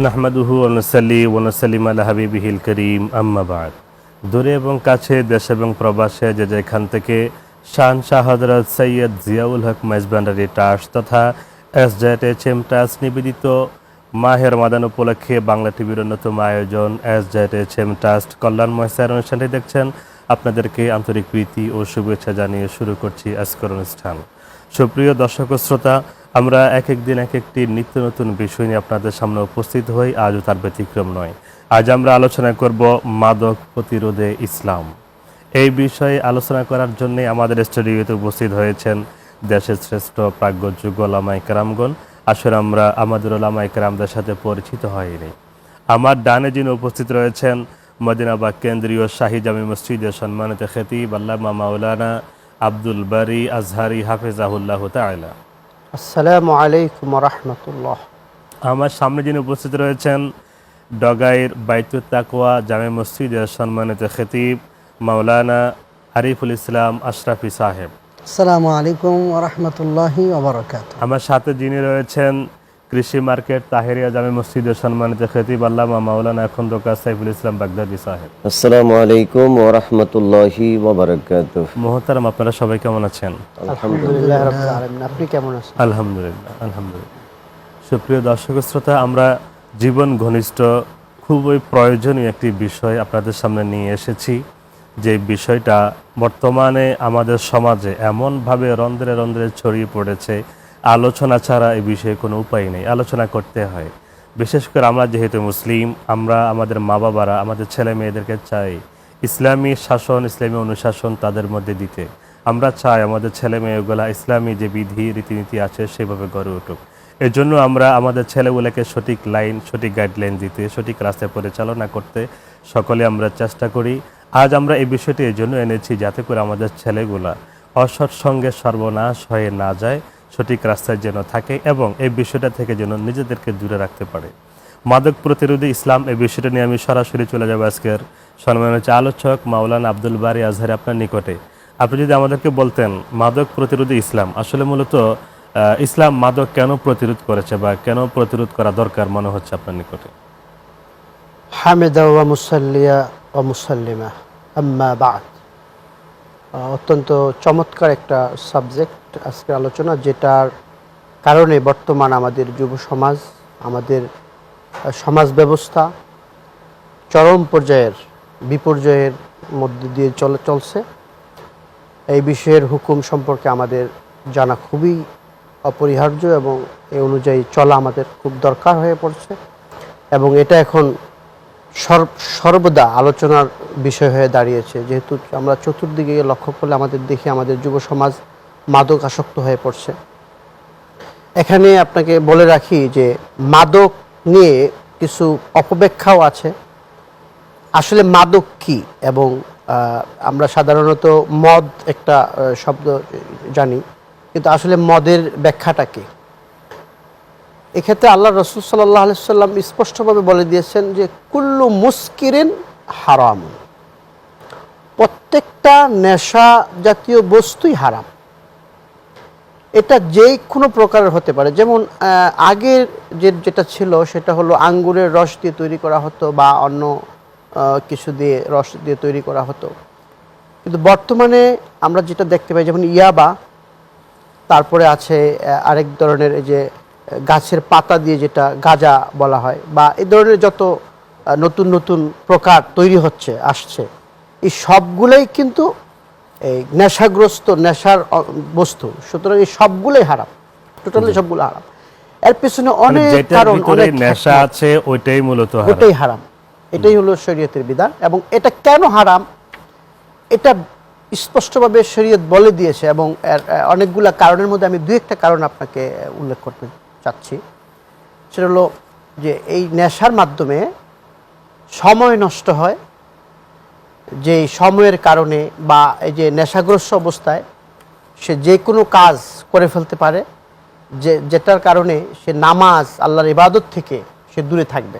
নাহমাদুহু ওয়া নুসাল্লি ওয়া নুসাল্লিমু আলা হাবিবিহিল কারীম আম্মা বা'দ। দূরে এবং কাছে, দেশ এবং প্রবাসে যে যেখান থেকে শাহ হযরত সৈয়দ জিয়াউল হক মেজবান্ডারি ট্রাস্ট তথা SJHM ট্রাস্ট নিবেদিত মাহে রমাদান উপলক্ষে বাংলা টিভির অন্যতম আয়োজন SJHM ট্রাস্ট কল্যাণময় স্যার অনুষ্ঠানটি দেখছেন, আপনাদেরকে আন্তরিক প্রীতি ও শুভেচ্ছা জানিয়ে শুরু করছি আজকের অনুষ্ঠান। সুপ্রিয় দর্শক ও শ্রোতা, আমরা এক একদিন এক একটি নিত্য নতুন বিষয় নিয়ে আপনাদের সামনে উপস্থিত হই। আজও তার ব্যতিক্রম নয়। আজ আমরা আলোচনা করব মাদক প্রতিরোধে ইসলাম। এই বিষয়ে আলোচনা করার জন্য আমাদের স্টুডিওতে উপস্থিত হয়েছেন দেশের শ্রেষ্ঠ প্রাজ্ঞযোগ্য ওলামায়ে কেরামগণ। আসলে আমরা আমাদের ওলামায়ে কেরামদের সাথে পরিচিত হইনি। আমার ডানে যিনি উপস্থিত রয়েছেন মদিনাবাগ কেন্দ্রীয় শাহী জামি মসজিদের সম্মানিত খতিব আল্লামা মাওলানা আব্দুল বারী আজহারী হাফিজাহুল্লাহ তাআলা। আসসালামু আলাইকুম ওয়া রাহমাতুল্লাহ। আমার সামনে যিনি উপস্থিত রয়েছেন ডগাইর বাইতুত তাকওয়া জামে মসজিদের সম্মানিত খতিব মাওলানা আরিফুল ইসলাম আশরাফি সাহেব। আসসালামু আলাইকুম ওয়া রাহমাতুল্লাহি ওয়া বারাকাতুহু। আমার সাথে যিনি রয়েছেন কৃষি মার্কেট তাহেরিয়া জামে মসজিদের সম্মানিত খতিব আল্লামা মাওলানা খন্দকার সাইফুল ইসলাম বাগদাদি সাহেব। আসসালামু আলাইকুম ওয়া রাহমাতুল্লাহি ওয়া বারাকাতুহু। মোহতারাম, আপনারা সবাই কেমন আছেন? আলহামদুলিল্লাহ রাব্বিল আলামিন। আপনি কেমন আছেন? আলহামদুলিল্লাহ। সুপ্রিয় দর্শক শ্রোতা, আমরা জীবন ঘনিষ্ঠ খুবই প্রয়োজনীয় একটি বিষয় আপনাদের সামনে নিয়ে এসেছি। যে বিষয়টা বর্তমানে আমাদের সমাজে এমনভাবে রন্ধ্রে রন্ধ্রে ছড়িয়ে পড়েছে, আলোচনা ছাড়া এই বিষয়ে কোনো উপায় নেই, আলোচনা করতে হয়। বিশেষ করে আমরা যেহেতু মুসলিম, আমরা আমাদের মা বাবারা আমাদের ছেলে মেয়েদেরকে চাই ইসলামী শাসন, ইসলামী অনুশাসন তাদের মধ্যে দিতে। আমরা চাই আমাদের ছেলে মেয়েগুলা ইসলামী যে বিধি রীতিনীতি আছে সেভাবে গড়ে উঠুক। এর জন্য আমরা আমাদের ছেলেগুলোকে সঠিক লাইন, সঠিক গাইডলাইন দিতে, সঠিক রাস্তায় পরিচালনা করতে সকলে আমরা চেষ্টা করি। আজ আমরা এই বিষয়টি এই জন্য এনেছি যাতে করে আমাদের ছেলেগুলা অসৎ সঙ্গে সর্বনাশ হয়ে না যায়, সঠিক রাস্তায় যেন থাকে এবং এই বিষয়টা থেকে যেন নিজেদেরকে দূরে রাখতে পারে। মাদক প্রতিরোধী ইসলাম, এই বিষয়টা নিয়ে আমি সরাসরি চলে যাব আজকের সম্মানিত আলোচক মাওলানা আব্দুল বারী আজহারী আপনার নিকটে। আপনি যদি আমাদেরকে বলতেন মাদক প্রতিরোধী ইসলাম আসলে মূলত ইসলাম মাদক কেন প্রতিরোধ করেছে বা কেন প্রতিরোধ করা দরকার মনে হচ্ছে আপনার নিকটে? হামিদা ওয়া মুসাল্লিয়া ওয়া মুসাল্লিমা আম্মা বা'দ। অত্যন্ত চমৎকার একটা সাবজেক্ট আজকের আলোচনা, যেটার কারণে বর্তমান আমাদের যুব সমাজ, আমাদের সমাজ ব্যবস্থা চরম পর্যায়ের বিপর্যয়ের মধ্যে দিয়ে চলছে। এই বিষয়ের হুকুম সম্পর্কে আমাদের জানা খুবই অপরিহার্য এবং এই অনুযায়ী চলা আমাদের খুব দরকার হয়ে পড়ছে এবং এটা এখন সর্বদা আলোচনার বিষয় হয়ে দাঁড়িয়েছে, যেহেতু আমরা চতুর্দিকে লক্ষ্য করলে আমাদের দেখি আমাদের যুব সমাজ মাদক আসক্ত হয়ে পড়ছে। এখানে আপনাকে বলে রাখি যে মাদক নিয়ে কিছু অপব্যাখ্যাও আছে। আসলে মাদক কি, এবং আমরা সাধারণত মদ একটা শব্দ জানি, কিন্তু আসলে মদের ব্যাখ্যাটা কি? এক্ষেত্রে আল্লাহ রাসূল সাল্লাল্লাহু আলাইহি সাল্লাম স্পষ্টভাবে বলে দিয়েছেন যে কুল্লু মুস্কিরিন হারাম, প্রত্যেকটা নেশা জাতীয় বস্তুই হারাম। এটা যে কোনো প্রকারের হতে পারে। যেমন আগের যেটা ছিল সেটা হলো আঙ্গুরের রস দিয়ে তৈরি করা হতো বা অন্য কিছু দিয়ে রস দিয়ে তৈরি করা হতো, কিন্তু বর্তমানে আমরা যেটা দেখতে পাই যেমন ইয়াবা, তারপরে আছে আরেক ধরনের এই যে গাছের পাতা দিয়ে যেটা গাঁজা বলা হয়, বা এই ধরনের যত নতুন নতুন প্রকার তৈরি আসছে, এই সবগুলোই কিন্তু এই নেশাগ্রস্ত, নেশার বস্তু। সুতরাং এই সবগুলোই হারাম, টোটালি সবগুলো হারাম। এর পিছনে অনেক কারণ, অনেক নেশা আছে, ওইটাই মূলত ওইটাই হারাম। এটাই হলো শরীয়তের বিধান। এবং এটা কেন হারাম এটা স্পষ্টভাবে শরীয়ত বলে দিয়েছে, এবং অনেকগুলা কারণের মধ্যে আমি দুই একটা কারণ আপনাকে উল্লেখ করতে চাচ্ছি। সেটা হলো যে এই নেশার মাধ্যমে সময় নষ্ট হয়, যে সময়ের কারণে বা এই যে নেশাগ্রস্ত অবস্থায় সে যে কোনো কাজ করে ফেলতে পারে, যেটার কারণে সে নামাজ, আল্লাহর ইবাদত থেকে সে দূরে থাকবে।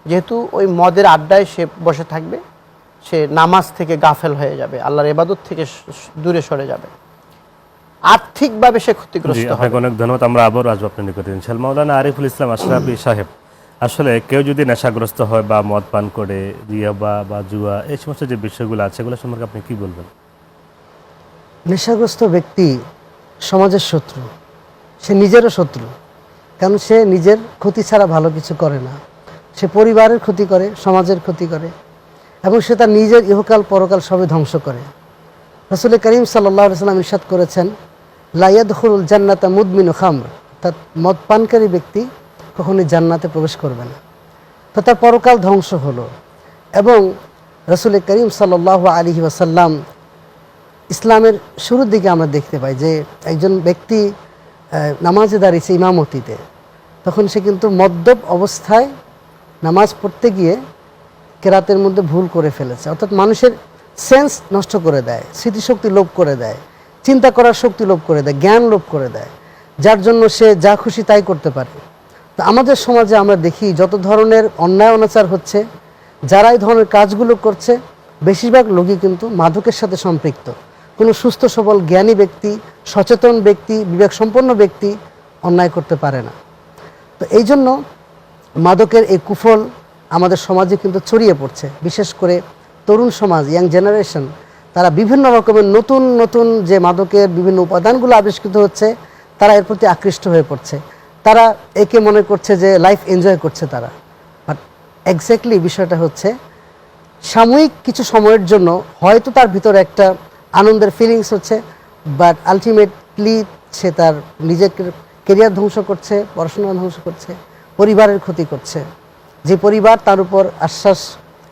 যেহেতু ওই মদের আড্ডায় সে বসে থাকবে, সে নামাজ থেকে গাফেল হয়ে যাবে, আল্লাহর ইবাদত থেকে দূরে সরে যাবে, আর্থিকভাবে সে ক্ষতিগ্রস্ত হবে। অনেক ধন্যবাদ। আমরা আবার আসবো আপনার নিকটে ইনশাআল্লাহ। মাওলানা আরিফুল ইসলাম আশরাফি সাহেব, আসলে কেউ যদি নেশাগ্রস্ত হয় বা মদ পান করে, রিয়াবা বা জুয়া, এই সমস্ত যে বিষয়গুলো আছে এগুলো সম্পর্কে আপনি কি বলবেন? নেশাগ্রস্ত ব্যক্তি সমাজের শত্রু, সে নিজেরও শত্রু। কারণ সে নিজের ক্ষতি ছাড়া ভালো কিছু করে না। সে পরিবারের ক্ষতি করে, সমাজের ক্ষতি করে, এবং সে তার নিজের ইহকাল পরকাল সবই ধ্বংস করে। রাসূল করিম সাল্লাল্লাহু আলাইহি ওয়াসাল্লাম ইরশাদ করেছেন, লা ইয়াদখুলুল জান্নাতা মুদমিনু খামর, অর্থাৎ মদ পানকারী ব্যক্তি কখনোই জান্নাতে প্রবেশ করবে না। তো তার পরকাল ধ্বংস হলো। এবং রাসূল করিম সাল্লাল্লাহু আলাইহি ওয়াসাল্লাম ইসলামের শুরুর দিকে আমরা দেখতে পাই যে একজন ব্যক্তি নামাজে দাঁড়িয়েছে ইমামতিতে, তখন সে কিন্তু মদ্যপ অবস্থায় নামাজ পড়তে গিয়ে কেরাতের মধ্যে ভুল করে ফেলেছে। অর্থাৎ মানুষের সেন্স নষ্ট করে দেয়, স্মৃতিশক্তি লোপ করে দেয়, চিন্তা করার শক্তি লোপ করে দেয়, জ্ঞান লোপ করে দেয়, যার জন্য সে যা খুশি তাই করতে পারে। তো আমাদের সমাজে আমরা দেখি যত ধরনের অন্যায় অনাচার হচ্ছে, যারা এই ধরনের কাজগুলো করছে বেশিরভাগ লোকই কিন্তু মাদকের সাথে সম্পৃক্ত। কোনো সুস্থ সবল জ্ঞানী ব্যক্তি, সচেতন ব্যক্তি, বিবেকসম্পন্ন ব্যক্তি অন্যায় করতে পারে না। তো এই জন্য মাদকের এই কুফল আমাদের সমাজে কিন্তু ছড়িয়ে পড়ছে। বিশেষ করে তরুণ সমাজ, ইয়াং জেনারেশন, তারা বিভিন্ন রকমের নতুন নতুন যে মাদকের বিভিন্ন উপাদানগুলো আবিষ্কৃত হচ্ছে, তারা এর প্রতি আকৃষ্ট হয়ে পড়ছে। তারা একে মনে করছে যে লাইফ এনজয় করছে তারা। বাট এক্স্যাক্টলি বিষয়টা হচ্ছে সাময়িক কিছু সময়ের জন্য হয়তো তার ভিতরে একটা আনন্দের ফিলিংস হচ্ছে, বাট আলটিমেটলি সে তার নিজের কেরিয়ার ধ্বংস করছে, পড়াশোনা ধ্বংস করছে, পরিবারের ক্ষতি করছে। যে পরিবার তার উপর আশ্বাস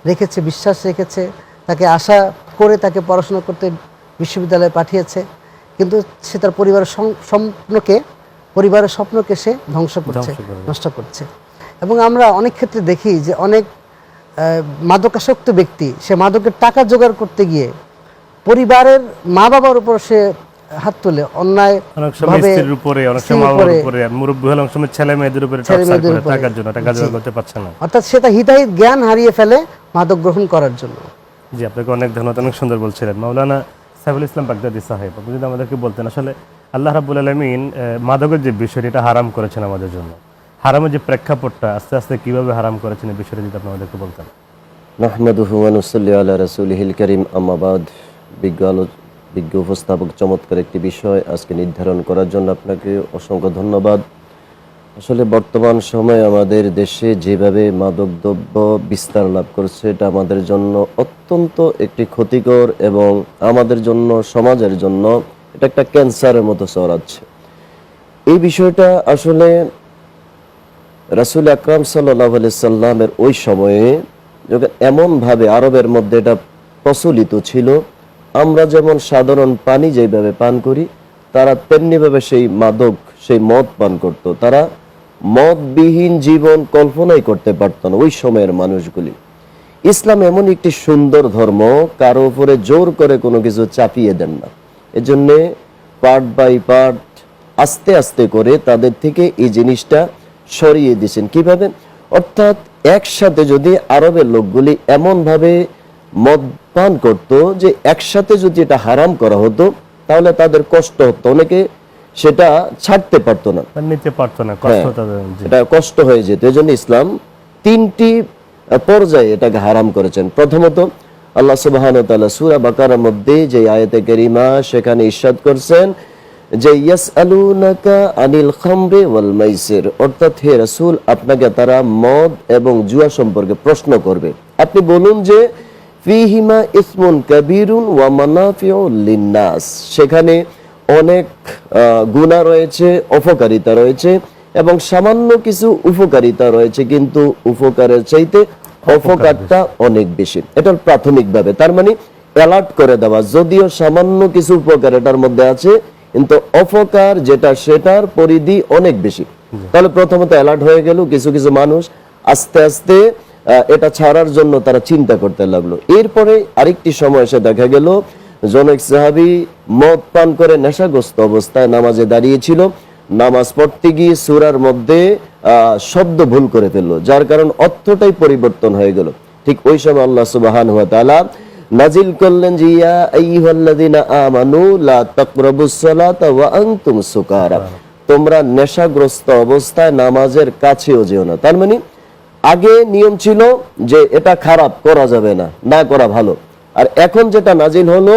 রেখেছে, বিশ্বাস রেখেছে, তাকে আশা করে তাকে পড়াশোনা করতে বিশ্ববিদ্যালয়ে পাঠিয়েছে, কিন্তু সে তার পরিবারের স্বপ্নকে সে ধ্বংস করছে, নষ্ট করছে। এবং আমরা অনেক ক্ষেত্রে দেখি যে অনেক মাদকাসক্ত ব্যক্তি সে মাদকের টাকা জোগাড় করতে গিয়ে পরিবারের মা বাবার উপর সে হাত তুলে অন্যায় অনেক সময় স্ত্রীর উপরে, অনেক সময় মা বাবার উপরে, আর মুরব্বি হলে অনেক সময় ছেলে মেয়েদের উপরে টর্চার করে টাকার জন্য, টাকা জোগাড় করতে পারছে না। অর্থাৎ সে তার হিতাহিত জ্ঞান হারিয়ে ফেলে মাদক গ্রহণ করার জন্য। জি, আপনাকে অনেক ধন্যবাদ, অনেক সুন্দর বলছিলেন মাওলানা সাইফুল ইসলাম বাগদাদী সাহেব। আপনি যদি আমাদেরকে বলতেন আসলে আল্লাহ রাব্বুল আলামিন মাদকের যে বিষয়টি এটা হারাম করেছেন আমাদের জন্য, হারামের যে প্রেক্ষাপটটা আস্তে আস্তে কিভাবে হারাম করেছেন এই বিষয়টা যদি আপনি আমাদেরকে বলতেন। নাহমাদুহু ওয়া নুসাল্লি আলা রাসূলিহিল কারীম, আম্মা বাদ। বিজ্ঞ উপস্থাপক চমৎকার একটি বিষয় আজকে নির্ধারণ করার জন্য আপনাকে অসংখ্য ধন্যবাদ। আসলে বর্তমান সময়ে আমাদের দেশে যেভাবে মাদকদ্রব্য বিস্তার লাভ করছে, এটা আমাদের জন্য অত্যন্ত একটি ক্ষতিকর, এবং আমাদের জন্য, সমাজের জন্য এটা একটা ক্যান্সারের মতো ছড়াচ্ছে। এই বিষয়টা আসলে রাসূল আকরাম সাল্লাল্লাহু আলাইহি সাল্লামের ওই সময়ে যখন এমনভাবে আরবের মধ্যে এটা প্রচলিত ছিল, আমরা যেমন সাধারণ পানি যেভাবে পান করি, তারা তেমনিভাবে সেই মাদক, সেই মদ পান করত। তারা মদবিহীন জীবন কল্পনাই করতে পারত না ওই সময়ের মানুষগুলি। ইসলাম এমন একটি সুন্দর ধর্ম, কারো উপরে জোর করে কোনো কিছু চাপিয়ে দেন না। এজন্যে পার্ট বাই পার্ট, আস্তে আস্তে করে তাদের থেকে এই জিনিসটা সরিয়ে দিয়েছেন। কিভাবে? অর্থাৎ একসাথে যদি আরবের লোকগুলি এমনভাবে মদ পান করতো যে একসাথে যদি এটা হারাম করা হতো তাহলে তাদের কষ্ট হতো, অনেকে সেটা ছাড়তে পারতো না, নিতে পারতো না, কষ্ট তাদের, এটা কষ্ট হয়ে যেত। এই জন্য ইসলাম তিনটি পর্যায়ে এটাকে হারাম করেছেন। প্রথমত আল্লাহ সুবহানাহু ওয়া তাআলা সূরা বাকারার মধ্যে যে আয়াতে কারিমা, সেখানে ইরশাদ করছেন যে ইয়াসআলুনাকা আনিল খামরি ওয়াল মাইসির, অর্থাৎ হে রাসূল, আপনাকে তারা মদ এবং জুয়া সম্পর্কে প্রশ্ন করবে। আপনি বলুন যে ফিহিমা ইসমুন কাবীরুন ওয়া মানাফিউ লিন্নাস, সেখানে অনেক গুনাহ রয়েছে, অপকারিতা রয়েছে, এবং সামান্য কিছু উপকারিতা রয়েছে, কিন্তু উপকারের চাইতে অপকারটা অনেক বেশি। এটার প্রাথমিকভাবে তার মানে অ্যালার্ট করে দেওয়া, যদিও সামান্য কিছু উপকার এটার মধ্যে আছে, কিন্তু অপকার যেটা সেটার পরিধি অনেক বেশি। তাহলে প্রথমত অ্যালার্ট হয়ে গেল, কিছু কিছু মানুষ আস্তে আস্তে এটা ছাড়ার জন্য তারা চিন্তা করতে লাগলো। এরপরে আরেকটি সময় এসে দেখা গেল জনক সাহাবী মদ পান করে নেশাগ্রস্ত অবস্থায় নামাজে দাঁড়িয়েছিল, নামাজ পড়তে গিয়ে সূরার মধ্যে শব্দ ভুল করে ফেললো, যার কারণ অর্থটাই পরিবর্তন হয়ে গেল। ঠিক ওই সময় আল্লাহ সুবহানাহু ওয়া তাআলা নাজিল করলেন যে ইয়া আইয়ুহাল্লাযীনা আমানু লা তাকরাবুস সালাতা ওয়া আনতুম সুকারা, তোমরা নেশাগ্রস্ত অবস্থায় নামাজের কাছেও যেও না। তার মানে আগে নিয়ম ছিল যে এটা খারাপ, করা যাবে না, না করা ভালো। আর এখন যেটা নাজিল হলো,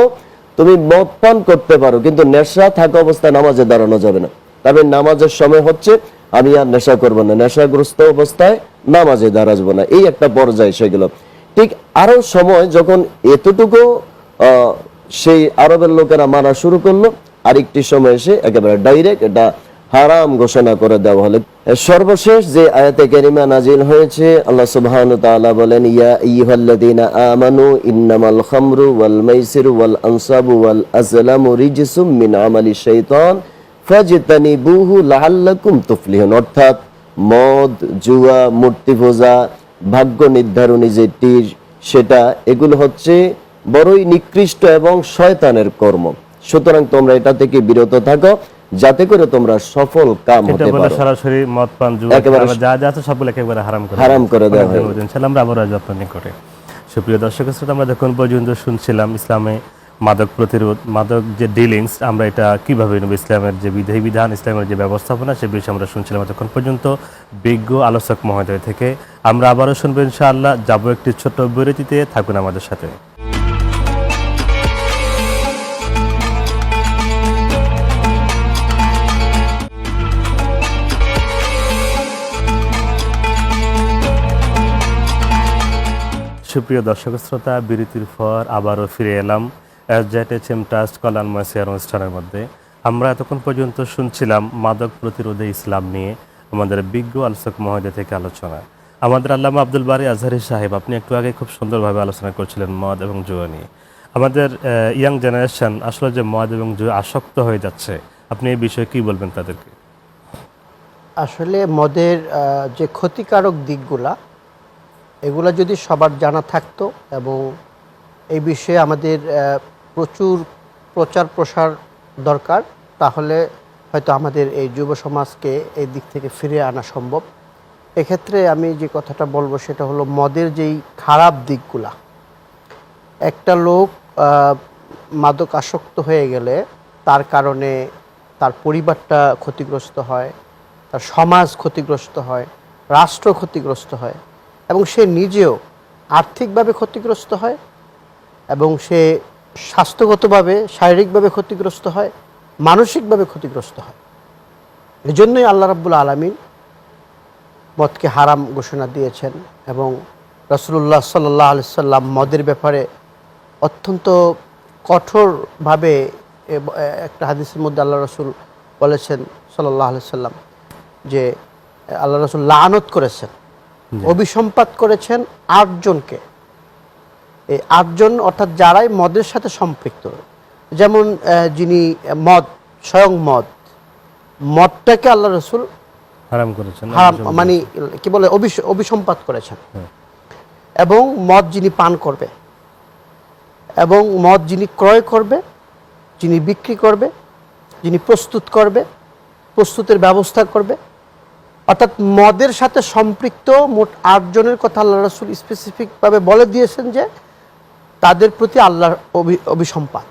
তুমি মদ পান করতে পারো, কিন্তু নেশা থাকা অবস্থায় নামাজে দাঁড়ানো যাবে না। তবে নামাজের সময় হচ্ছে আমি আর নেশা করবো না, নেশাগ্রস্ত অবস্থায় নামাজে দাঁড়াবো না, এই একটা পর্যায়ে সেগুলো। ঠিক আরো সময় যখন এতটুকু সেই আরবের লোকেরা মানা শুরু করলো, আরেকটি সময় এসে একেবারে ডাইরেক্ট এটা হারাম ঘোষণা করে দেওয়া হলো। সর্বশেষ যে আয়াতে কারিমা নাজিল হয়েছে, আল্লাহ সুবহানাহু ওয়া তাআলা বলেন, ইয়া আইয়ুহাল্লাযীনা আমানু ইন্নামাল খামরু ওয়াল মাইসিরু ওয়াল আনসাবু ওয়াল আজলামু রিজসুম মিন আমালি শাইতান ফাজতানিবুহু লাআল্লাকুম তুফলিহুন। অর্থাৎ মদ, জুয়া, মূর্তি পূজা, ভাগ্য নির্ধারণী যেটি, সেটা এগুলো হচ্ছে বড়ই নিকৃষ্ট এবং শয়তানের কর্ম। সুতরাং তোমরা এটা থেকে বিরত থাকো, যাতে করে তোমরা সফল কাম হতে পারো। সরাসরি মদ পান, জুয়া, যা যা আছে সবগুলো একেবারে হারাম করে দেওয়া হয়। ইনশাআল্লাহ আমরা আবার যত্ন নিকটে। সুপ্রিয় দর্শক শ্রোতা, আমরা দেখুন পর্যন্ত শুনছিলাম ইসলামে মাদক প্রতিরোধ, মাদক যে ডিলিংস, আমরা এটা কিভাবে নেব, ইসলামের যে বিধান, ইসলামের যে ব্যবস্থাপনা, সে বিষয়ে আমরা শুনছিলাম এতক্ষণ পর্যন্ত বিজ্ঞ আলোচক মহোদয় থেকে। আমরা আবারও শুনবো ইনশাআল্লাহ। যাবো একটি ছোট্ট বিরতিতে, থাকুন আমাদের সাথে। সুপ্রিয় দর্শক শ্রোতা, বিরতির পর আবারও ফিরে এলাম SJHM ট্রাস্ট কল্যাণময় শেয়ার অনুষ্ঠানের মধ্যে। আমরা এতক্ষণ পর্যন্ত শুনছিলাম মাদক প্রতিরোধে ইসলাম নিয়ে আমাদের বিজ্ঞ আলোচক মহোদয় থেকে আলোচনা। আমাদের আল্লামা আব্দুল বারী আজহারী সাহেব, আপনি একটু আগে খুব সুন্দরভাবে আলোচনা করছিলেন মদ এবং জুয়া নিয়ে। আমাদের ইয়াং জেনারেশন আসলে যে মদ এবং জুয়া আসক্ত হয়ে যাচ্ছে, আপনি এই বিষয়ে কি বলবেন তাদেরকে? আসলে মদের যে ক্ষতিকারক দিকগুলা, এগুলা যদি সবার জানা থাকতো এবং এই বিষয়ে আমাদের প্রচুর প্রচার প্রসার দরকার, তাহলে হয়তো আমাদের এই যুব সমাজকে এই দিক থেকে ফিরে আনা সম্ভব। এক্ষেত্রে আমি যে কথাটা বলবো সেটা হলো মদের যেই খারাপ দিকগুলা। একটা লোক মাদক আসক্ত হয়ে গেলে তার কারণে তার পরিবারটা ক্ষতিগ্রস্ত হয়, তার সমাজ ক্ষতিগ্রস্ত হয়, রাষ্ট্র ক্ষতিগ্রস্ত হয়, এবং সে নিজেও আর্থিকভাবে ক্ষতিগ্রস্ত হয়, এবং সে স্বাস্থ্যগতভাবে শারীরিকভাবে ক্ষতিগ্রস্ত হয়, মানসিকভাবে ক্ষতিগ্রস্ত হয়। এজন্যই আল্লাহ রাব্বুল আলামিন মদকে হারাম ঘোষণা দিয়েছেন, এবং রাসূলুল্লাহ সাল্লাল্লাহু আলাইহি সাল্লাম মদের ব্যাপারে অত্যন্ত কঠোরভাবে একটা হাদিসের মধ্যে আল্লাহ রাসূল বলেছেন সাল্লাল্লাহু আলাইহি সাল্লাম যে আল্লাহ রাসূল লানত করেছেন, অভিসম্পাত করেছেন 8 জনকে। এই 8 জন অর্থাৎ যারাই মদের সাথে সম্পৃক্ত। যেমন যিনি স্বয়ং মদটাকে আল্লাহ রাসূল হারাম করেছেন, মানে কি বলে অভিসম্পাত করেছেন। এবং মদ যিনি পান করবে, এবং মদ যিনি ক্রয় করবে, যিনি বিক্রি করবে, যিনি প্রস্তুত করবে, প্রস্তুতের ব্যবস্থা করবে, অর্থাৎ মদের সাথে সম্পৃক্ত মোট 8 জনের কথা আল্লাহ রাসূল স্পেসিফিকভাবে বলে দিয়েছেন যে তাদের প্রতি আল্লাহর অভিসম্পাত।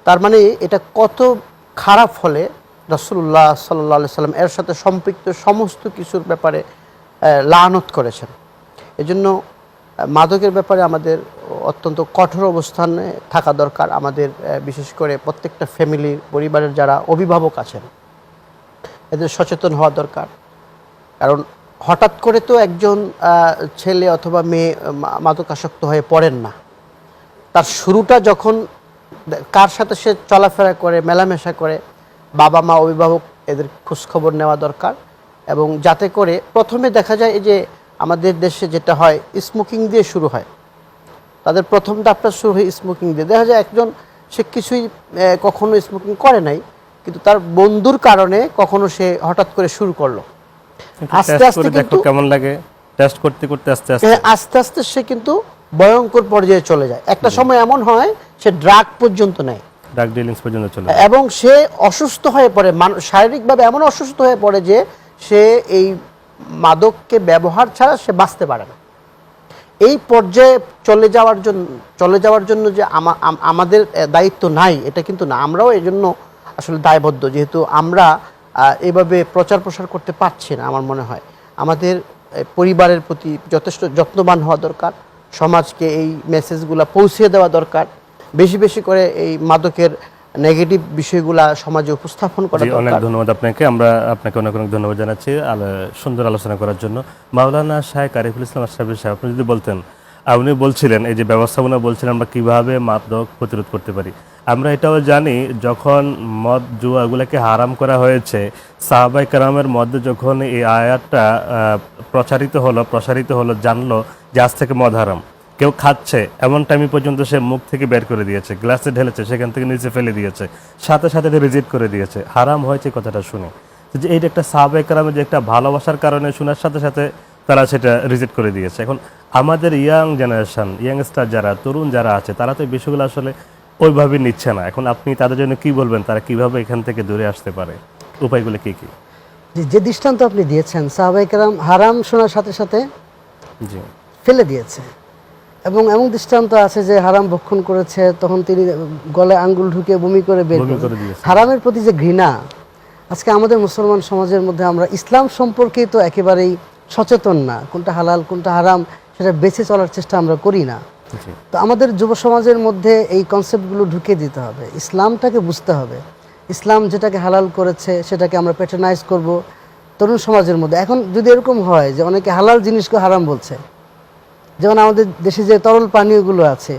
তার মানে এটা কত খারাপ হলে রাসূলুল্লাহ সাল্লাল্লাহু আলাইহি সাল্লাম এর সাথে সম্পৃক্ত সমস্ত কিছুর ব্যাপারে লানত করেছেন। এজন্য মাদকের ব্যাপারে আমাদের অত্যন্ত কঠোর অবস্থানে থাকা দরকার। আমাদের বিশেষ করে প্রত্যেকটা ফ্যামিলির, পরিবারের যারা অভিভাবক আছেন, এদের সচেতন হওয়া দরকার। কারণ হঠাৎ করে তো একজন ছেলে অথবা মেয়ে মাদকাসক্ত হয়ে পড়েন না। তার শুরুটা যখন কার সাথে সে চলাফেরা করে, মেলামেশা করে, বাবা মা, অভিভাবক, এদের খোঁজখবর নেওয়া দরকার। এবং যাতে করে প্রথমে দেখা যায় এই যে আমাদের দেশে যেটা হয়, স্মোকিং দিয়ে শুরু হয়। তাদের প্রথম ধাপটা শুরু হয় স্মোকিং দিয়ে। দেখা যায় একজন সে কিছুই কখনো স্মোকিং করে নাই, কিন্তু তার বন্ধুর কারণে কখনো সে হঠাৎ করে শুরু করলো। আস্তে আস্তে কিন্তু কেমন লাগে, টেস্ট করতে করতে আস্তে আস্তে সে কিন্তু ভয়ঙ্কর পর্যায়ে চলে যায়। একটা সময় এমন হয় সে ড্রাগ পর্যন্ত নেয়, ড্রাগ ডিলিংস পর্যন্ত চলে যায়, এবং সে অসুস্থ হয়ে পড়ে, শারীরিকভাবে এমন অসুস্থ হয়ে পড়ে যে সে এই মাদককে ব্যবহার ছাড়া সে বাঁচতে পারে না। এই পর্যায়ে চলে যাওয়ার জন্য যে আমাদের দায়িত্ব নাই এটা কিন্তু না, আমরাও এই জন্য আসলে দায়বদ্ধ, যেহেতু আমরা এইভাবে প্রচার প্রসার করতে পারছি না। আমার মনে হয় আমাদের পরিবারের প্রতি যথেষ্ট যত্নবান হওয়া দরকার, সমাজকে এই মেসেজগুলো পৌঁছে দেওয়া দরকার, বেশি বেশি করে এই মাদকের নেগেটিভ বিষয়গুলা সমাজে উপস্থাপন করা জি, অনেক দরকার। ধন্যবাদ আপনাকে। আপনাকে অনেক অনেক ধন্যবাদ জানাচ্ছি সুন্দর আলোচনা করার জন্য। মাওলানা শাহেখ আরিফুল ইসলাম আশরাফি সাহেব, আপনি যদি বলতেন, আপনি বলছিলেন এই যে ব্যবস্থাপনা বলছিলেন আমরা কিভাবে মাদক প্রতিরোধ করতে পারি। আমরা এটাও জানি যখন মদ জুয়া এগুলোকে হারাম করা হয়েছে, সাহাবাই কেরামের মধ্যে যখন এই আয়াতটা প্রসারিত হলো, জানলো যে আজ থেকে মদ হারাম, কেউ খাচ্ছে এমন টাইম পর্যন্ত সে মুখ থেকে বের করে দিয়েছে, গ্লাসে ঢেলেছে, সেখান থেকে নিচে ফেলে দিয়েছে, সাথে সাথে রিজেক্ট করে দিয়েছে, হারাম হয়েছে কথাটা শুনে। তো যে এইটা একটা সাহাবায়ে কেরামের যে একটা ভালোবাসার কারণে শোনার সাথে সাথে তারা সেটা রিজেক্ট করে দিয়েছে। এখন আমাদের ইয়াং জেনারেশন, ইয়াংস্টার যারা, তরুণ যারা আছে, তারা তো এই বিষয়গুলো আসলে ওইভাবে নিচ্ছে না। এখন আপনি তাদের জন্য কি বলবেন, তারা কিভাবে এখান থেকে দূরে আসতে পারে, উপায়গুলো কি কি? যে দৃষ্টান্ত আপনি দিয়েছেন, সাহাবায়ে কেরাম হারাম শোনার সাথে সাথে জি, ফেলে দিয়েছে, এবং এমন দৃষ্টান্ত আছে যে হারাম ভক্ষণ করেছে, তখন তিনি গলায় আঙ্গুল ঢুকে বমি করে বের বমি করে করে দিয়েছে। হারামের প্রতি যে ঘৃণা, আজকে আমাদের মুসলমান সমাজের মধ্যে আমরা ইসলাম সম্পর্কে তো একেবারেই সচেতন না, কোনটা হালাল কোনটা হারাম সেটা বেছে চলার চেষ্টা আমরা করি না। জি, তো আমাদের যুব সমাজের মধ্যে এই কনসেপ্টগুলো ঢুকে দিতে হবে, ইসলামটাকে বুঝতে হবে। ইসলাম যেটাকে হালাল করেছে সেটাকে আমরা প্যাটার্নাইজ করব তরুণ সমাজের মধ্যে। এখন যদি এরকম হয় যে অনেকে হালাল জিনিসকে হারাম বলছে, যেমন আমাদের দেশে যে তরল পানীয়গুলো আছে,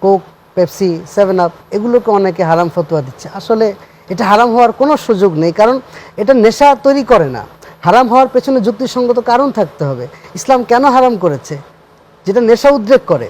কোক, পেপসি, 7 আপ, এগুলোকে অনেকে হারাম ফতোয়া দিচ্ছে। আসলে এটা হারাম হওয়ার কোনো সুযোগ নেই, কারণ এটা নেশা তৈরি করে না। হারাম হওয়ার পেছনে যুক্তিসঙ্গত কারণ থাকতে হবে। ইসলাম কেন হারাম করেছে? যেটা নেশা উদ্রেক করে,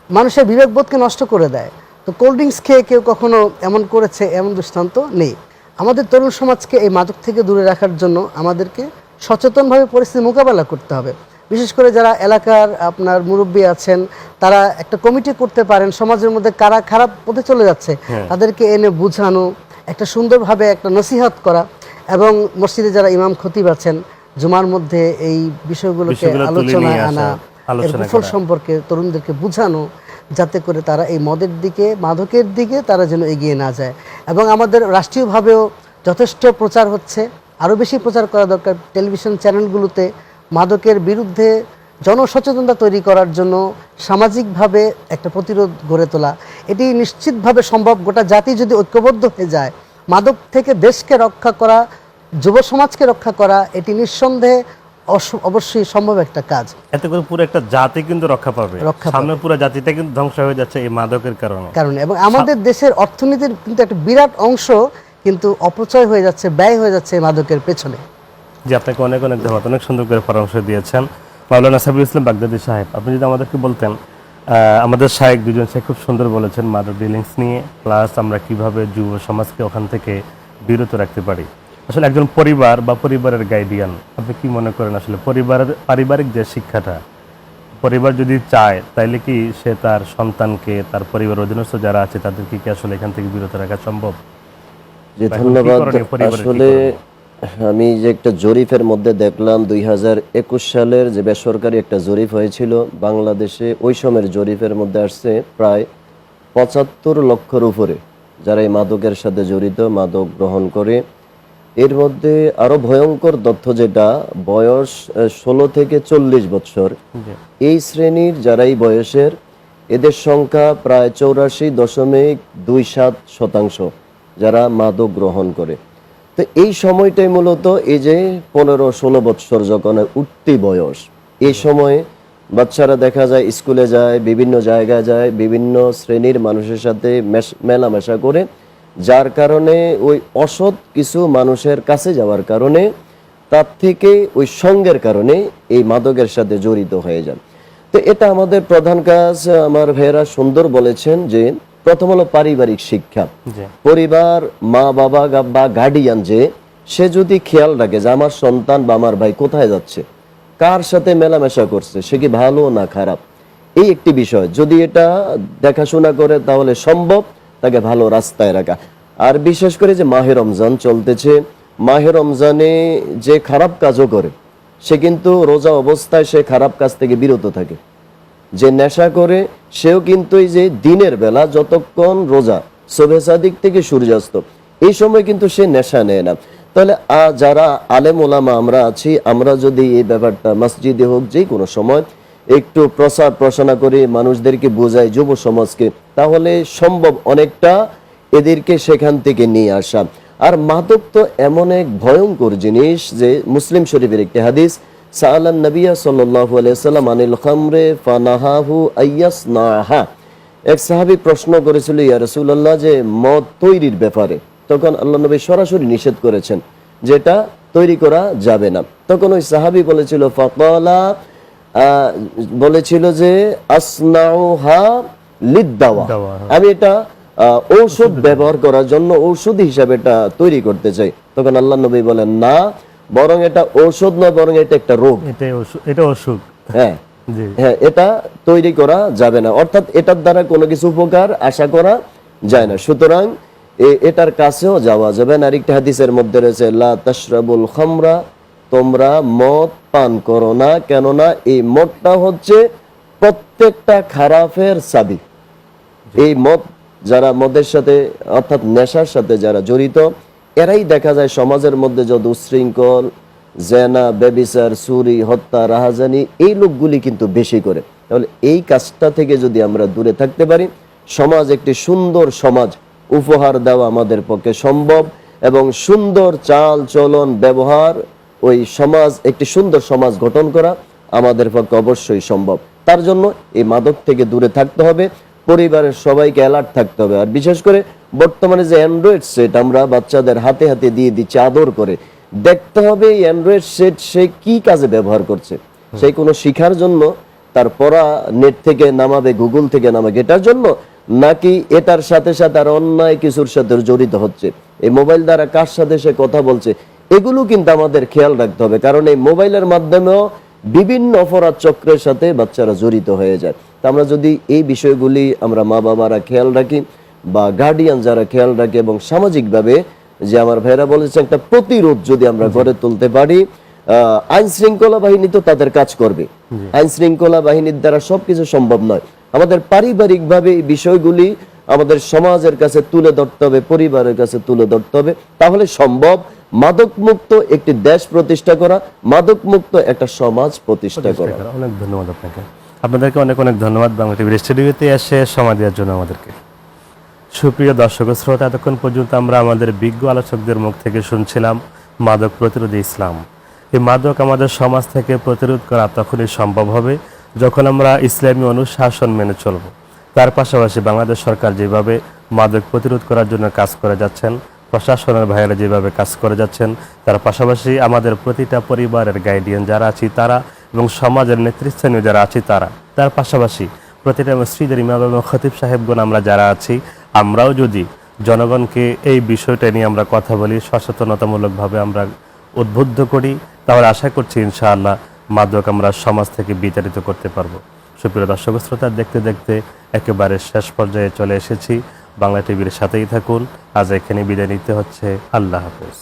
মানুষের বিবেকবোধকে নষ্ট করে দেয়। তো কোল্ড ড্রিঙ্কস খেয়ে কেউ কখনো এমন করেছে এমন দৃষ্টান্ত নেই। আমাদের তরুণ সমাজকে এই মাদক থেকে দূরে রাখার জন্য আমাদেরকে সচেতনভাবে পরিস্থিতি মোকাবেলা করতে হবে। বিশেষ করে যারা এলাকার আপনার মুরব্বী আছেন, তারা একটা কমিটি করতে পারেন, সমাজের মধ্যে কারা খারাপ পথে চলে যাচ্ছে তাদেরকে এনে বুঝানো, একটা সুন্দরভাবে একটা নসিহত করা, এবং মসজিদে যারা ইমাম খতিব আছেন জুমার মধ্যে এই বিষয়গুলোকে বিষয়গুলো তুলে আলোচনায় নিয়ে আনা, আসা, আলোচনা এর কুফর করা। সম্পর্কে তরুণদেরকে বোঝানো, যাতে করে তারা এই মদের দিকে, মাদকের দিকে তারা যেন এগিয়ে না যায়। এবং আমাদের রাষ্ট্রীয়ভাবেও যথেষ্ট প্রচার হচ্ছে, আরও বেশি প্রচার করা দরকার। টেলিভিশন চ্যানেলগুলোতে মাদকের বিরুদ্ধে জনসচেতনতা তৈরি করার জন্য সামাজিকভাবে একটা প্রতিরোধ গড়ে তোলা, এটি নিশ্চিতভাবে সম্ভব। গোটা জাতি যদি ঐক্যবদ্ধ হয়ে যায়, মাদক থেকে দেশকে রক্ষা করা, যুব সমাজকে রক্ষা করা, এটি নিঃসন্দেহে অবশ্যই সম্ভব একটা কাজ। এতে করে পুরো একটা জাতি কিন্তু রক্ষা পাবে। সামনে পুরো জাতিটা কিন্তু ধ্বংস হয়ে যাচ্ছে এই মাদকের কারণে। এবং আমাদের দেশের অর্থনীতির কিন্তু একটা বিরাট অংশ কিন্তু অপচয় হয়ে যাচ্ছে, ব্যয় হয়ে যাচ্ছে এই মাদকের পেছনে। জি, আপনাকে অনেক অনেক ধন্যবাদ, অনেক সুন্দর করে পরামর্শ দিয়েছেন মাওলানা সাবির ইসলাম বাগদাদি সাহেব। আপনি যদি আমাদেরকে বলতেন, আমাদের শায়েখ দুজন সে খুব সুন্দর বলেছেন মাদক ডিলিংস নিয়ে, প্লাস আমরা কিভাবে যুব সমাজকে ওখান থেকে বিরত রাখতে পারি। আসলে একজন পরিবার বা পরিবারের গাইডিয়ান, আপনি কি মনে করেন আসলে পারিবারিক যে শিক্ষাটা পরিবার যদি চায়, তাইলে কি সে তার সন্তানকে, তার পরিবার অধীনস্থ যারা আছে তাদেরকে কি আসলে এখান থেকে বিরত রাখা সম্ভব? যে এখন কি ধন্যবাদ। করণীয়, পরিবারের কি আসলে করণীয়? আমি যে একটা জরিপের মধ্যে দেখলাম 2021 সালের যে বেসরকারি একটা জরিপ হয়েছিল বাংলাদেশে, ওই সময়ের জরিপের মধ্যে আসছে প্রায় 75 লক্ষের উপরে যারা এই মাদকের সাথে জড়িত, মাদক গ্রহণ করে। এর মধ্যে আরো ভয়ঙ্কর তথ্য যেটা, বয়স 16 থেকে 40 বছর, জি, এই শ্রেণীর যারা এই বয়সের, এদের সংখ্যা প্রায় 84.27% যারা মাদক গ্রহণ করে। তো এই সময়টাই মূলত এই যে 15-16 বছর যখন উঠতি বয়স, এই সময়ে বাচ্চারা দেখা যায় স্কুলে যায়, বিভিন্ন জায়গায় যায়, বিভিন্ন শ্রেণীর মানুষের সাথে মেলামেশা করে, যার কারণে ওই অসৎ কিছু মানুষের কাছে যাওয়ার কারণে, তার থেকে ওই সঙ্গের কারণে এই মাদকের সাথে জড়িত হয়ে যান। তো এটা আমাদের প্রধান কাজ। আমার ভাইয়েরা সুন্দর বলেছেন যে প্রথম হলো পারিবারিক শিক্ষা। জি, পরিবার, মা বাবা বা গার্ডিয়ান, যে সে যদি খেয়াল রাখে যে আমার সন্তান বা আমার ভাই কোথায় যাচ্ছে, কার সাথে মেলামেশা করছে, সে কি ভালো না খারাপ, এই একটি বিষয় যদি এটা দেখাশোনা করে, তাহলে সম্ভব তাকে ভালো রাস্তায় রাখা। আর বিশেষ করে যে মাহে রমজান চলতেছে, মাহে রমজানে যে খারাপ কাজও করে, সে কিন্তু রোজা অবস্থায় সে খারাপ কাজ থেকে বিরত থাকে। যে নেশা করে, সেও কিন্তু এই যে দিনের বেলা যতক্ষণ রোজা, সুবহে সাদিক থেকে সূর্যাস্ত, এই সময় কিন্তু সে নেশা নেয় না। তাহলে যারা আলেম ওলামা আমরা আছি, আমরা যদি এই ব্যাপারটা মসজিদে হোক যে কোনো সময় একটু প্রচার প্রসারণা করে মানুষদেরকে বোঝাই, যুব সমাজকে, তাহলে সম্ভব অনেকটা এদেরকে সেখান থেকে নিয়ে আসা। আর মাদক তো এমন এক ভয়ঙ্কর জিনিস যে মুসলিম শরীফের একটি হাদিস, সাআলান নবিয়া সাল্লাল্লাহু আলাইহি ওয়াসাল্লাম আনিল খামরে ফানাহাহু আইয়াসনাহা। এক সাহাবী প্রশ্ন করেছিল, ইয়া রাসূলুল্লাহ, যে মদ তৈরির ব্যাপারে। তখন আল্লাহ নবী সরাসরি নিষেধ করেছেন, যেটা তৈরি করা যাবে না। তখন ওই সাহাবী বলেছিল, ফাকালা, বলেছিল যে আসনাউহা লিদ্দাওয়া, দাওয়া, হ্যাঁ। আমি এটা ঔষধ ব্যবহার করার জন্য ঔষধ হিসাবে এটা তৈরি করতে চাই। তখন আল্লাহ নবী বলেন, না, বরং এটা ঔষধ নয়, বরং এটা একটা রোগ। এটা অসুখ। হ্যাঁ জি। হ্যাঁ, এটা তৈরি করা যাবে না, অর্থাৎ এটার দ্বারা কোনো কিছু উপকার আশা করা যায় না। সুতরাং এটার কাছেও যাওয়া যাবে না। আরেকটা হাদিসের মধ্যে রয়েছে, লা তাশরাবুল খামরা, তোমরা মদ পান করো না, কেননা এই মদটা হচ্ছে প্রত্যেকটা খারাপের চাবি। এই মদ, যারা মদের সাথে অর্থাৎ নেশার সাথে যারা জড়িত, এরাই দেখা যায় সমাজের মধ্যে যত উচ্ছৃঙ্খল, জেনা, ব্যভিচার, চুরি, হত্যা, রাহাজানি, এই লোকগুলি কিন্তু বেশি করে। তাহলে এই কাজটা থেকে যদি আমরা দূরে থাকতে পারি, সমাজ একটি সুন্দর সমাজ উপহার দেওয়া আমাদের পক্ষে সম্ভব, এবং সুন্দর চাল চলন ব্যবহার, ওই সমাজ, একটি সুন্দর সমাজ গঠন করা আমাদের পক্ষে অবশ্যই সম্ভব। তার জন্য এই মাদক থেকে দূরে থাকতে হবে, পরিবারের সবাইকে অ্যালার্ট থাকতে হবে। আর বিশেষ করে বর্তমানে যে অ্যান্ড্রয়েড সেট আমরা বাচ্চাদের হাতে হাতে দিয়ে দিচ্ছি আদর করে, দেখতে হবে এই অ্যান্ড্রয়েড সেট সে কি কাজে ব্যবহার করছে। সেই কোনো শিখার জন্য, তার পড়া নেট থেকে নামাবে, গুগল থেকে নামাবে, এটার জন্য, নাকি এটার সাথে সাথে আর অন্যায় কিছুর সাথে জড়িত হচ্ছে, এই মোবাইল দ্বারা কার সাথে সে কথা বলছে, এগুলো কিন্তু আমাদের খেয়াল রাখতে হবে। কারণ এই মোবাইলের মাধ্যমেও বিভিন্ন অপরাধ চক্রের সাথে বাচ্চারা জড়িত হয়ে যায়। তা আমরা যদি এই বিষয়গুলি আমরা মা বাবারা খেয়াল রাখি, বা গার্ডিয়ান যারা খেয়াল রাখে, এবং সামাজিকভাবে, যে আমার ভাইরা বলেছে, একটা প্রতিরোধ যদি আমরা গড়ে তুলতে পারি, আইন শৃঙ্খলা বাহিনী তো তাদের কাজ করবে, আইন শৃঙ্খলা বাহিনীর দ্বারা সবকিছু সম্ভব নয়। আমাদের পারিবারিক ভাবে এই বিষয়গুলি আমাদের সমাজের কাছে তুলে ধরতে হবে, পরিবারের কাছে তুলে ধরতে হবে, তাহলে সম্ভব মাদক মুক্ত একটি দেশ প্রতিষ্ঠা করা, মাদক মুক্ত একটা সমাজ প্রতিষ্ঠা করা। অনেক ধন্যবাদ আপনাকে। আপনাদেরকে অনেক অনেক ধন্যবাদ বাংলা টিভির স্টুডিওতে এসে সময় দেওয়ার জন্য আমাদেরকে। সুপ্রিয় দর্শক শ্রোতা, এতক্ষণ পর্যন্ত আমরা আমাদের বিজ্ঞ আলোচকদের মুখ থেকে শুনছিলাম মাদক প্রতিরোধী ইসলাম। এই মাদক আমাদের সমাজ থেকে প্রতিরোধ করা তখনই সম্ভব হবে যখন আমরা ইসলামী অনুশাসন মেনে চলব। তার পাশাপাশি বাংলাদেশ সরকার যেভাবে মাদক প্রতিরোধ করার জন্য কাজ করে যাচ্ছেন, প্রশাসনের ভাইয়েরা যেভাবে কাজ করে যাচ্ছেন, তার পাশাপাশি আমাদের প্রতিটা পরিবারের গাইডিয়ান যারা আছি তারা, এবং সমাজের নেতৃস্থানীয় যারা আছি তারা, তার পাশাপাশি প্রতিটা মসজিদের ইমাম এবং খতিব সাহেবগণ আমরা যারা আছি, আমরাও যদি জনগণকে এই বিষয়টা নিয়ে আমরা কথা বলি, সচেতনতামূলকভাবে আমরা উদ্বুদ্ধ করি, তাহলে আশা করছি ইনশাআল্লাহ মাদক আমরা সমাজ থেকে বিতাড়িত করতে পারবো। সুপ্রিয় দর্শক শ্রোতা, দেখতে দেখতে একেবারে শেষ পর্যায়ে চলে এসেছি। বাংলা টিভির সাথেই থাকুন। আজ এখানে বিদায় নিতে হচ্ছে। আল্লাহ হাফেজ।